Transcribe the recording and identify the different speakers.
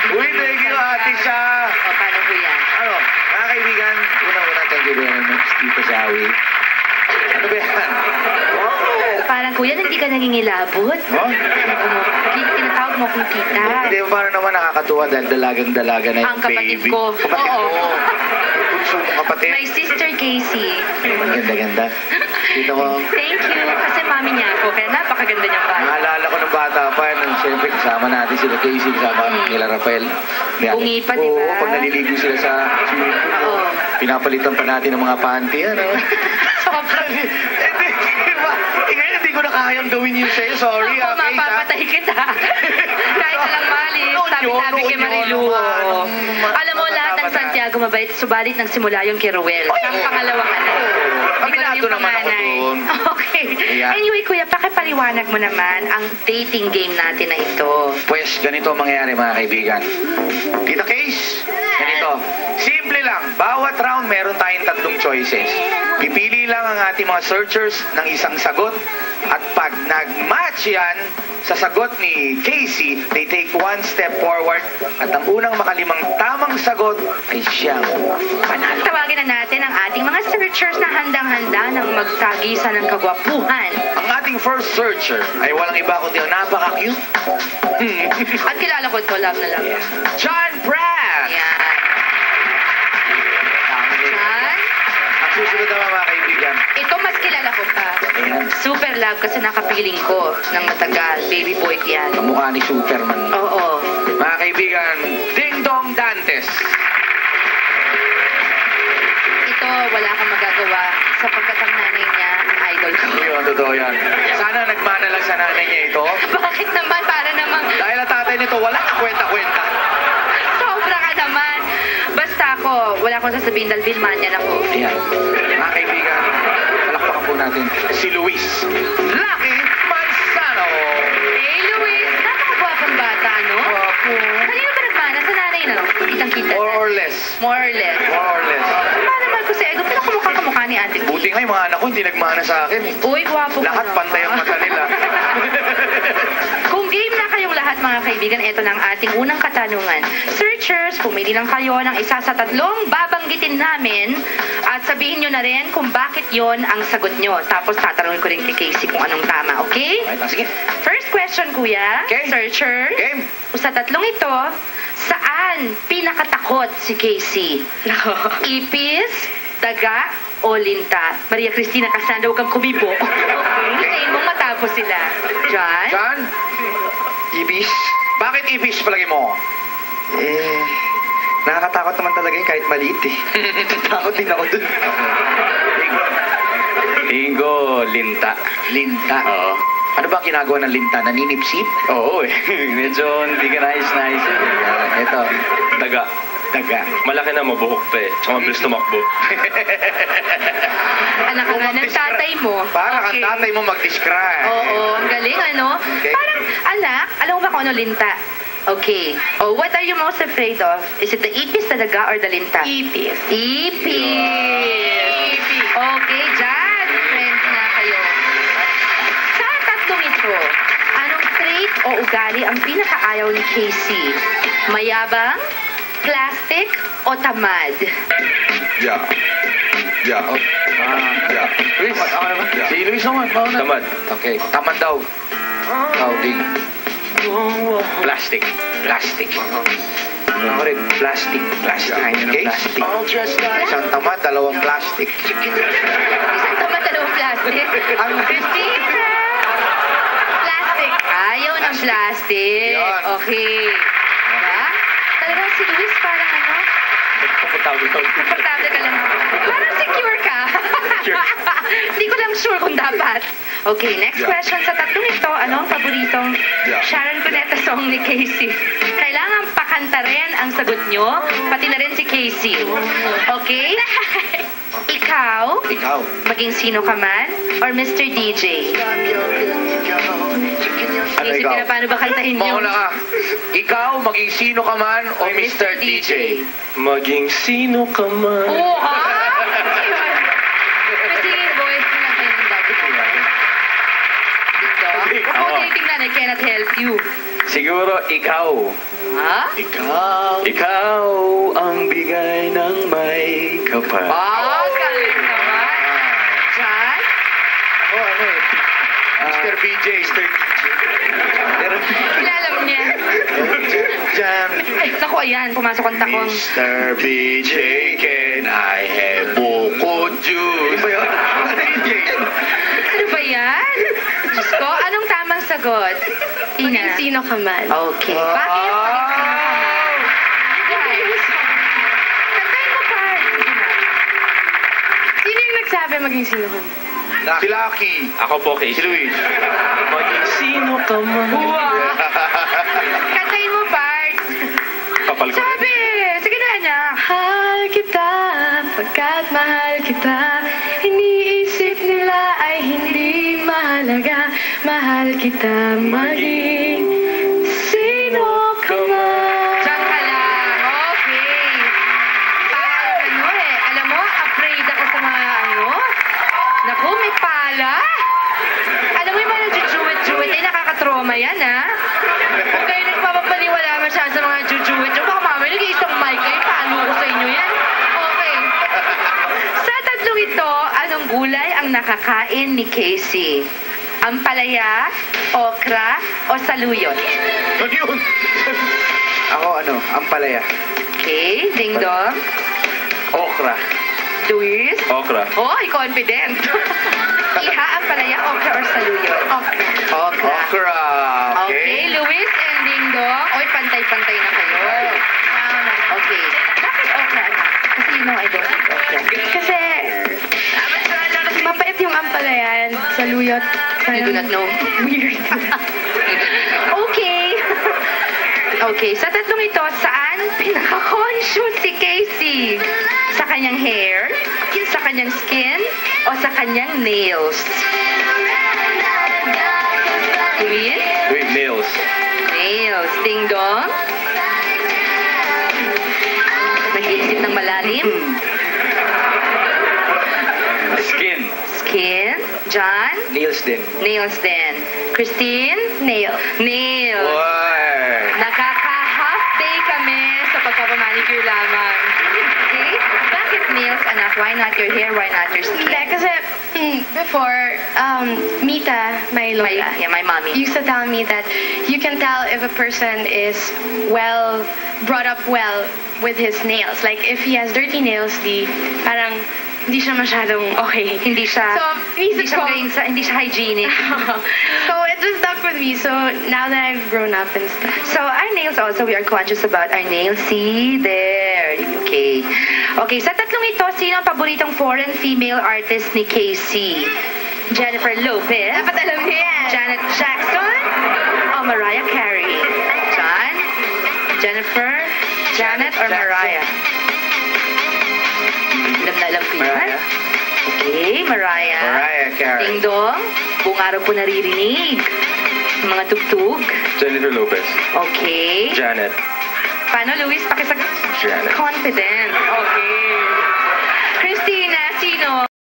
Speaker 1: Uy, thank you, Ate Sha.
Speaker 2: O, paano po yan?
Speaker 1: Ano, mga kaibigan, unang-una, thank you very much, Tita Shawi. Ano ba yan?
Speaker 2: Parang kuya, hindi ka nangingilabot.
Speaker 1: Oh?
Speaker 2: Tinatawag mo akong tita.
Speaker 1: Hindi, parang naman nakakatuwa dahil dalagang-dalaga na yung
Speaker 2: Ang kapatid
Speaker 1: baby.
Speaker 2: ko.
Speaker 1: Kapatid
Speaker 2: Oo.
Speaker 1: mo. Bunso mong kapatid.
Speaker 2: My sister Casey.
Speaker 1: Ang ganda-ganda. Kita mo,
Speaker 2: Thank you. Kasi mami niya ako. Kaya napakaganda niyang bata.
Speaker 1: naalala ko ng bata pa, nung siyempre kasama natin sila Casey, kasama nila Rafael.
Speaker 2: Bungi pa, di ba?
Speaker 1: Oo, pag naliligo sila sa swimming pool,
Speaker 2: Oo.
Speaker 1: pinapalitan pa natin ng mga panty, ano?
Speaker 2: Sobrang.
Speaker 1: Hindi, diba? Ngayon, hindi ko na kayang gawin yun sa'yo. Sorry,
Speaker 2: Ako,
Speaker 1: okay,
Speaker 2: mapapatay kita. Kahit walang malis, sabi-sabi kay Marilu. Alam mo, lahat ng Santiago mabait, subalit nang simula yung kay Ruel. Siyang pangalawang anak.
Speaker 1: Kabinado naman ako doon.
Speaker 2: Okay.
Speaker 1: Ayan.
Speaker 2: Anyway, kuya, pakipaliwanag mo naman ang dating game natin na ito.
Speaker 1: Pues, ganito ang mangyayari, mga kaibigan. Tita Case, ganito. Simple lang. Bawat round, meron tayong 3 choices. Pipili lang ang ating mga searchers ng isang sagot. At pag nag-match yan sa sagot ni Casey, they take 1 step forward. At ang unang makalimang tamang sagot ay siyang panalo.
Speaker 2: Tawagin na natin ang ating mga searchers na handang-handa ng magtagisa ng kagwapuhan.
Speaker 1: Ang ating first searcher ay walang iba kundi ang napaka-cute.
Speaker 2: At kilala ko ito, love na love.
Speaker 1: John Pratt!
Speaker 2: Yan. John,
Speaker 1: Ang susunod naman, mga kaibigan.
Speaker 2: ito mas kilala ko pa.
Speaker 1: Ayan.
Speaker 2: Super love kasi nakapiling ko ng matagal. Baby boy ko yan.
Speaker 1: Ang mukha ni Superman.
Speaker 2: Oo.
Speaker 1: Mga kaibigan, Ding Dong Dantes.
Speaker 2: Ito, wala akong magagawa sapagkat ang nanay niya, ang idol ko.
Speaker 1: Yun, totoo yan. Sana nagmana lang sa nanay niya ito.
Speaker 2: Bakit naman? Para namang
Speaker 1: Dahil ang tatay nito, wala na kwenta-kwenta.
Speaker 2: sobra ka naman. Basta ako, wala akong sasabihin dahil Vilmanian ako.
Speaker 1: Ayan. Mga kaibigan, palakpakan po natin si Luis Lucky Manzano.
Speaker 2: Hey, Luis! Napakagwapang bata, no?
Speaker 1: Wapo.
Speaker 2: Kanino ba nagmana? Sa nanay na, no? Kitang-kita
Speaker 1: More
Speaker 2: na.
Speaker 1: or less.
Speaker 2: More or less.
Speaker 1: More or less.
Speaker 2: Mahal ko sa Edo, pinakamukha ni ate.
Speaker 1: Buti nga yung mga anak ko hindi nagmana sa akin. Eh.
Speaker 2: Uy, gwapo ka
Speaker 1: Lahat
Speaker 2: naman.
Speaker 1: pantay ang mata nila.
Speaker 2: Kung game na kayong lahat mga kaibigan, ito na ang ating unang katanungan. Searchers, pumili lang kayo ng isa sa 3 babanggitin namin at sabihin nyo na rin kung bakit yon ang sagot nyo. Tapos tatanungin ko rin kay Casey kung anong tama, okay?
Speaker 1: Right, sige.
Speaker 2: First question, kuya.
Speaker 1: Okay.
Speaker 2: Searcher.
Speaker 1: Game.
Speaker 2: Sa 3 ito, saan pinakatakot si Casey? Ipis, daga, o linta? Maria Cristina Casandra, huwag kang kumibo. Okay. Hintayin mong matapos sila. John?
Speaker 1: John? Ibis? Bakit ibis palagi mo?
Speaker 3: Nakakatakot naman talaga yun kahit maliit eh. Takot din ako dun.
Speaker 4: Tinggo, linta.
Speaker 1: Linta.
Speaker 4: Oo.
Speaker 1: Ano ba ang ginagawa ng linta? Naninipsip?
Speaker 4: Oo eh. Medyo hindi ka nais-nais eh.
Speaker 1: Ito.
Speaker 4: Daga.
Speaker 1: Daga.
Speaker 4: Malaki na mabuhok pa eh. Tsaka mabilis tumakbo.
Speaker 2: Anak ka nga ng tatay mo.
Speaker 1: Para kang
Speaker 2: Okay.
Speaker 1: tatay mo mag-describe.
Speaker 2: Oo, ang galing, ano?
Speaker 1: Okay.
Speaker 2: Parang, anak, alam mo ba kung ano linta? Okay. Oh, what are you most afraid of? Is it the ipis, the daga, or the linta? Ipis. Ipis. Okay, Jan. Friends na kayo. Sa 3 ito, anong trait o ugali ang pinakaayaw ni Casey? Mayabang, plastic, o tamad?
Speaker 3: Yeah. Yeah. Yeah.
Speaker 1: Luis, ako naman.
Speaker 3: Yeah.
Speaker 1: Si Luis naman. Mauna.
Speaker 4: Tamad.
Speaker 1: Okay. Tamad daw. Ikaw, Ding.
Speaker 4: Plastic.
Speaker 1: Plastic. Ako rin, plastic. Plastic.
Speaker 3: Yeah.
Speaker 1: Okay? Isang tamad, 2 plastic.
Speaker 2: Isang tamad, 2 plastic.
Speaker 1: Ang
Speaker 2: Christina! Plastic. Ayaw ng plastic.
Speaker 1: Yan.
Speaker 2: Okay. Diba? Talagang si Luis parang ano?
Speaker 4: Komportable ka.
Speaker 2: Komportable ka lang. Parang secure ka. Hindi ko lang sure kung dapat. Okay, next
Speaker 3: Yeah.
Speaker 2: question. Sa 3 ito, ano ang paboritong
Speaker 3: Yeah.
Speaker 2: Sharon Cuneta song ni Casey? Kailangan pakanta rin ang sagot nyo, pati na rin si Casey. Okay? Ikaw,
Speaker 1: Ikaw.
Speaker 2: maging sino ka man, or Mr. DJ?
Speaker 1: Ano
Speaker 2: Isip
Speaker 1: ikaw?
Speaker 2: nila paano ba kantahin nyo?
Speaker 1: Mauna ka. Ikaw, maging sino ka man o Mr. DJ?
Speaker 4: Maging sino ka man.
Speaker 2: Oo, ha? Kasi voice na kayo ng dati na. Dito. Huwag mo
Speaker 4: Oo.
Speaker 2: tinitingnan, I cannot help you.
Speaker 4: Siguro ikaw.
Speaker 2: Ha?
Speaker 3: Ikaw ang bigay ng may kapal.
Speaker 2: Wow, galing naman. Jan?
Speaker 3: Ako ano eh.
Speaker 1: Mr. BJ.
Speaker 3: Pero,
Speaker 2: Ilalam niya.
Speaker 3: Jam.
Speaker 2: Ay, naku, ayan. Pumasok ang takong.
Speaker 1: Mr. BJ, can I have buko juice?
Speaker 3: Iba yun?
Speaker 2: Ano ba yan? Diyos ko, anong tamang sagot? Ina.
Speaker 5: Sino ka man?
Speaker 2: Okay. Bakit? Kantayin mo pa.
Speaker 5: Sino yung nagsabi maging sino ka man?
Speaker 1: Si Lucky.
Speaker 4: Ako po, Casey.
Speaker 1: Si Luis.
Speaker 4: Maging sino ka man.
Speaker 2: Kantayin mo, Bart.
Speaker 4: Kapal ko.
Speaker 2: Sabi! Sige na, anak.
Speaker 5: Mahal kita, pagkat mahal kita. Iniisip nila ay hindi mahalaga. Mahal kita maging sino ka man.
Speaker 2: Diyan ka lang. Okay. Parang ano eh. Alam mo, afraid ako sa mga ano. Naku, may pala. Alam mo yung mga nagjujuit-juit eh, nakakatroma yan ha. Kung kayo nagpapapaniwala masyado sa mga jujuit-juit, baka mamaya nag-iisang mic kayo, paano ko sa inyo yan? Okay. Sa tatlong ito, anong gulay ang nakakain ni Casey? Ampalaya, okra, o saluyot?
Speaker 1: Ano yun?
Speaker 3: Ako ano, ampalaya.
Speaker 2: Okay, ding dong.
Speaker 3: Okra.
Speaker 2: Luis?
Speaker 4: Okra.
Speaker 2: Oy, confident. Iha, ampalaya, okra, or saluyot? Okra. Okra.
Speaker 1: Okra.
Speaker 2: Okay, Luis and Ding Dong. Oy, pantay-pantay na kayo. Okay. Bakit okra, anak? Kasi you know I don't eat okra.
Speaker 5: Kasi mapait yung ampalayan sa luyot.
Speaker 2: You do not know.
Speaker 5: Weird.
Speaker 2: Okay. Okay, sa tatlong ito, saan pinaka-conscious si Casey? Sa kanyang hair, sa kanyang skin, o sa kanyang nails? Luis?
Speaker 4: Wait, nails.
Speaker 2: Nails. Ding Dong? Nag-iisip ng malalim?
Speaker 4: Skin.
Speaker 2: Skin? John?
Speaker 3: Nails din.
Speaker 2: Nails din. Christine?
Speaker 5: Nail.
Speaker 2: Nails.
Speaker 1: Wow.
Speaker 2: Nakaka-half day kami sa pagpapamanicure lamang. Okay? Bakit nails, anak? Why not your hair? Why not your
Speaker 5: Hindi,
Speaker 2: skin?
Speaker 5: kasi before, Mita, my lola,
Speaker 2: My mommy.
Speaker 5: used to tell me that you can tell if a person is well, brought up well with his nails. Like, if he has dirty nails, parang, hindi siya masyadong okay.
Speaker 2: Hindi siya,
Speaker 5: So,
Speaker 2: hindi
Speaker 5: isip
Speaker 2: siya
Speaker 5: ko-
Speaker 2: magaling hindi siya hygienic.
Speaker 5: So, it just stuck with me. So, now that I've grown up and stuff.
Speaker 2: So, our nails also, we are conscious about our nails. See, there. Okay. Okay, sa tatlong ito, sino ang paboritong foreign female artist ni Casey? Jennifer Lopez?
Speaker 5: Dapat alam niya yan.
Speaker 2: Janet Jackson? O Mariah Carey? John? Jennifer? Janet or Mariah? Alam na alam ko yan.
Speaker 3: Mariah.
Speaker 2: Okay, Mariah.
Speaker 1: Mariah Carey.
Speaker 2: Ding Dong, buong araw ko naririnig. Mga tugtog.
Speaker 4: Jennifer Lopez.
Speaker 2: Okay.
Speaker 4: Janet.
Speaker 2: Paano, Luis? Pakisagot.
Speaker 4: Janet.
Speaker 2: Confident. Okay.